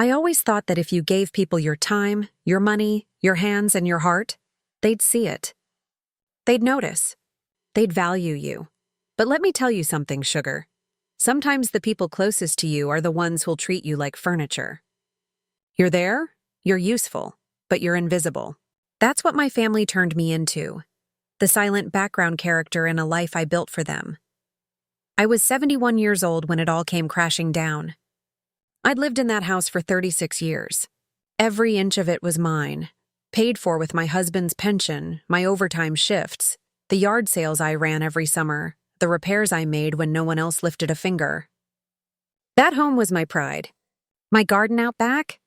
I always thought that if you gave people your time, your money, your hands, and your heart, they'd see it. They'd notice. They'd value you. But let me tell you something, sugar. Sometimes the people closest to you are the ones who'll treat you like furniture. You're there, you're useful, but you're invisible. That's what my family turned me into. The silent background character in a life I built for them. I was 71 years old when it all came crashing down. I'd lived in that house for 36 years. Every inch of it was mine, paid for with my husband's pension, my overtime shifts, the yard sales I ran every summer, the repairs I made when no one else lifted a finger. That home was my pride. My garden out back?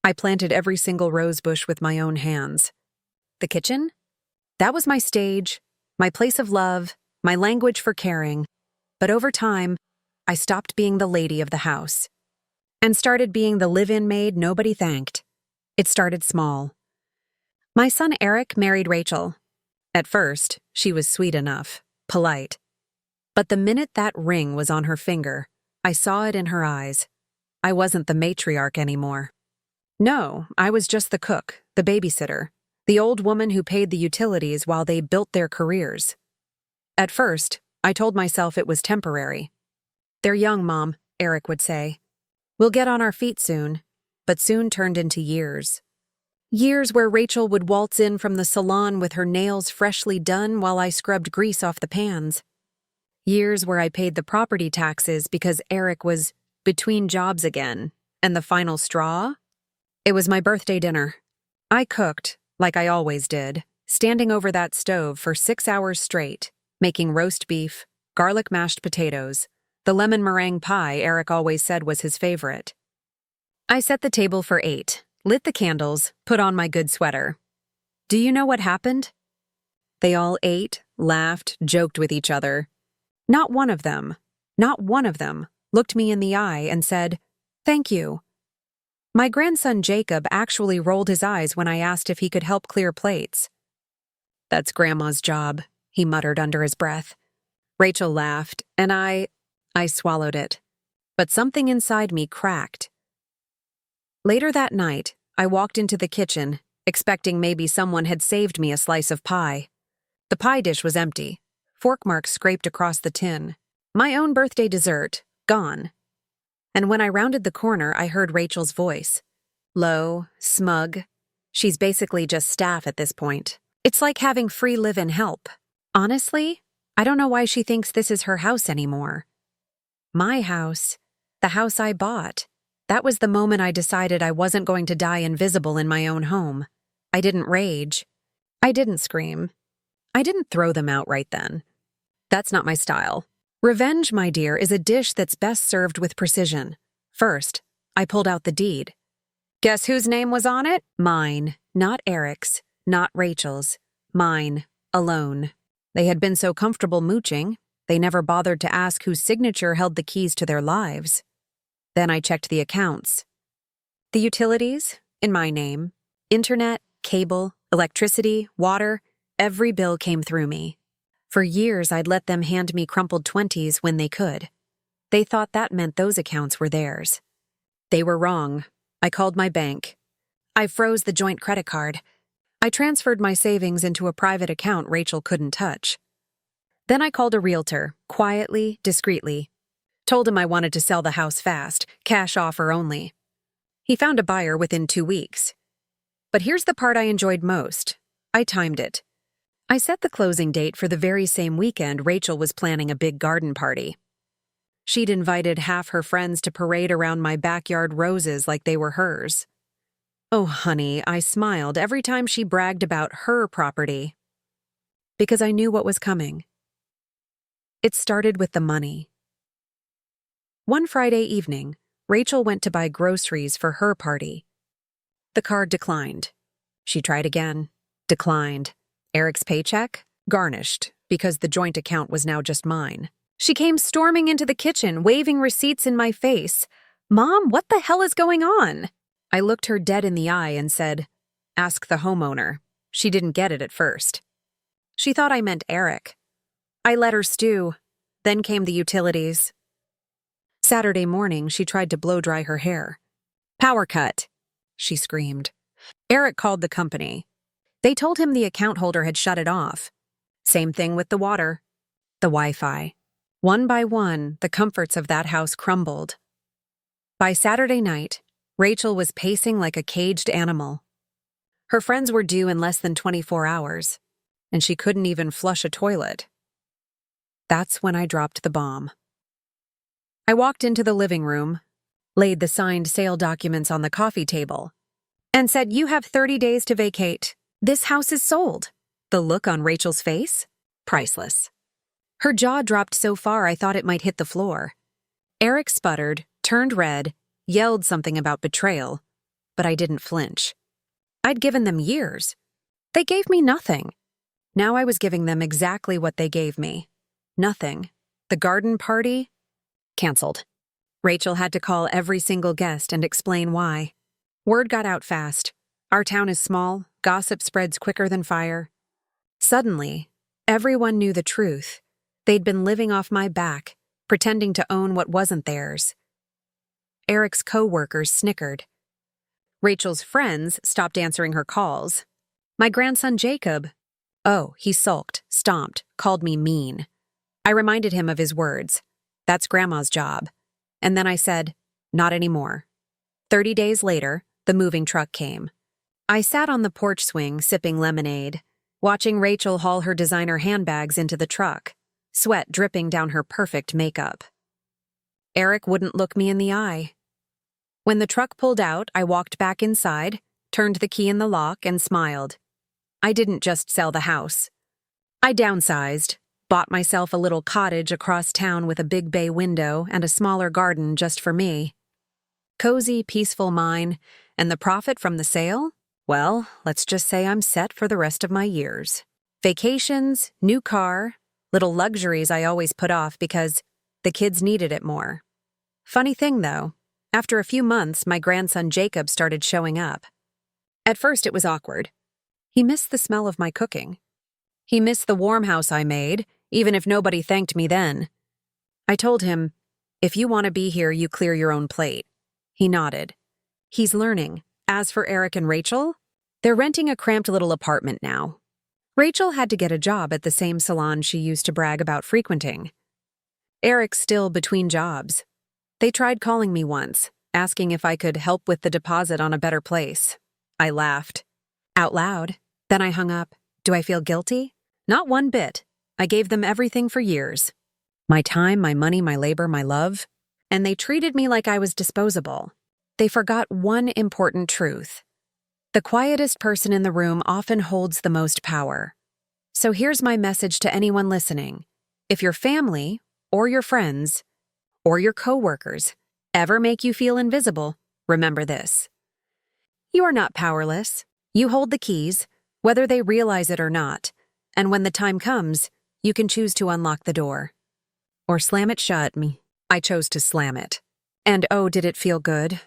I planted every single rose bush with my own hands. The kitchen? That was my stage, my place of love, my language for caring. But over time, I stopped being the lady of the house and started being the live-in maid nobody thanked. It started small. My son Eric married Rachel. At first, she was sweet enough, polite. But the minute that ring was on her finger, I saw it in her eyes. I wasn't the matriarch anymore. No, I was just the cook, the babysitter, the old woman who paid the utilities while they built their careers. At first, I told myself it was temporary. "They're young, Mom," Eric would say. "We'll get on our feet soon," but soon turned into years. Years where Rachel would waltz in from the salon with her nails freshly done while I scrubbed grease off the pans. Years where I paid the property taxes because Eric was between jobs again, and the final straw? It was my birthday dinner. I cooked, like I always did, standing over that stove for 6 hours straight, making roast beef, garlic mashed potatoes, the lemon meringue pie Eric always said was his favorite. I set the table for 8, lit the candles, put on my good sweater. Do you know what happened? They all ate, laughed, joked with each other. Not one of them looked me in the eye and said, "Thank you." My grandson Jacob actually rolled his eyes when I asked if he could help clear plates. "That's Grandma's job," he muttered under his breath. Rachel laughed, and I swallowed it. But something inside me cracked. Later that night, I walked into the kitchen, expecting maybe someone had saved me a slice of pie. The pie dish was empty. Fork marks scraped across the tin. My own birthday dessert, gone. And when I rounded the corner, I heard Rachel's voice. Low, smug. She's basically just staff at this point. It's like having free live-in help. Honestly, I don't know why she thinks this is her house anymore. My house. The house I bought. That was the moment I decided I wasn't going to die invisible in my own home. I didn't rage. I didn't scream. I didn't throw them out right then. That's not my style. Revenge, my dear, is a dish that's best served with precision. First, I pulled out the deed. Guess whose name was on it? Mine, not Eric's, not Rachel's. Mine, alone. They had been so comfortable mooching, they never bothered to ask whose signature held the keys to their lives. Then I checked the accounts. The utilities, in my name. Internet, cable, electricity, water, every bill came through me. For years, I'd let them hand me crumpled 20s when they could. They thought that meant those accounts were theirs. They were wrong. I called my bank. I froze the joint credit card. I transferred my savings into a private account Rachel couldn't touch. Then I called a realtor, quietly, discreetly. Told him I wanted to sell the house fast, cash offer only. He found a buyer within 2 weeks. But here's the part I enjoyed most. I timed it. I set the closing date for the very same weekend Rachel was planning a big garden party. She'd invited half her friends to parade around my backyard roses like they were hers. Oh, honey, I smiled every time she bragged about her property. Because I knew what was coming. It started with the money. One Friday evening, Rachel went to buy groceries for her party. The card declined. She tried again. Declined. Eric's paycheck? Garnished, because the joint account was now just mine. She came storming into the kitchen, waving receipts in my face. "Mom, what the hell is going on?" I looked her dead in the eye and said, "Ask the homeowner." She didn't get it at first. She thought I meant Eric. I let her stew. Then came the utilities. Saturday morning, she tried to blow-dry her hair. Power cut, she screamed. Eric called the company. They told him the account holder had shut it off. Same thing with the water, the Wi-Fi. One by one, the comforts of that house crumbled. By Saturday night, Rachel was pacing like a caged animal. Her friends were due in less than 24 hours, and she couldn't even flush a toilet. That's when I dropped the bomb. I walked into the living room, laid the signed sale documents on the coffee table, and said, "You have 30 days to vacate. This house is sold." The look on Rachel's face? Priceless. Her jaw dropped so far I thought it might hit the floor. Eric sputtered, turned red, yelled something about betrayal, but I didn't flinch. I'd given them years. They gave me nothing. Now I was giving them exactly what they gave me. Nothing. The garden party? Canceled. Rachel had to call every single guest and explain why. Word got out fast. Our town is small, gossip spreads quicker than fire. Suddenly, everyone knew the truth. They'd been living off my back, pretending to own what wasn't theirs. Eric's co-workers snickered. Rachel's friends stopped answering her calls. My grandson Jacob. Oh, he sulked, stomped, called me mean. I reminded him of his words. That's Grandma's job. And then I said, not anymore. 30 days later, the moving truck came. I sat on the porch swing sipping lemonade, watching Rachel haul her designer handbags into the truck, sweat dripping down her perfect makeup. Eric wouldn't look me in the eye. When the truck pulled out, I walked back inside, turned the key in the lock, and smiled. I didn't just sell the house. I downsized, bought myself a little cottage across town with a big bay window and a smaller garden just for me. Cozy, peaceful mine, and the profit from the sale? Well, let's just say I'm set for the rest of my years. Vacations, new car, little luxuries I always put off because the kids needed it more. Funny thing, though, after a few months, my grandson Jacob started showing up. At first, it was awkward. He missed the smell of my cooking. He missed the warm house I made, even if nobody thanked me then. I told him, if you want to be here, you clear your own plate. He nodded. He's learning. As for Eric and Rachel, they're renting a cramped little apartment now. Rachel had to get a job at the same salon she used to brag about frequenting. Eric's still between jobs. They tried calling me once, asking if I could help with the deposit on a better place. I laughed. Out loud. Then I hung up. Do I feel guilty? Not one bit. I gave them everything for years. My time, my money, my labor, my love. And they treated me like I was disposable. They forgot one important truth. The quietest person in the room often holds the most power. So here's my message to anyone listening. If your family, or your friends, or your coworkers ever make you feel invisible, remember this. You are not powerless. You hold the keys, whether they realize it or not. And when the time comes, you can choose to unlock the door. Or slam it shut. I chose to slam it. And oh, did it feel good?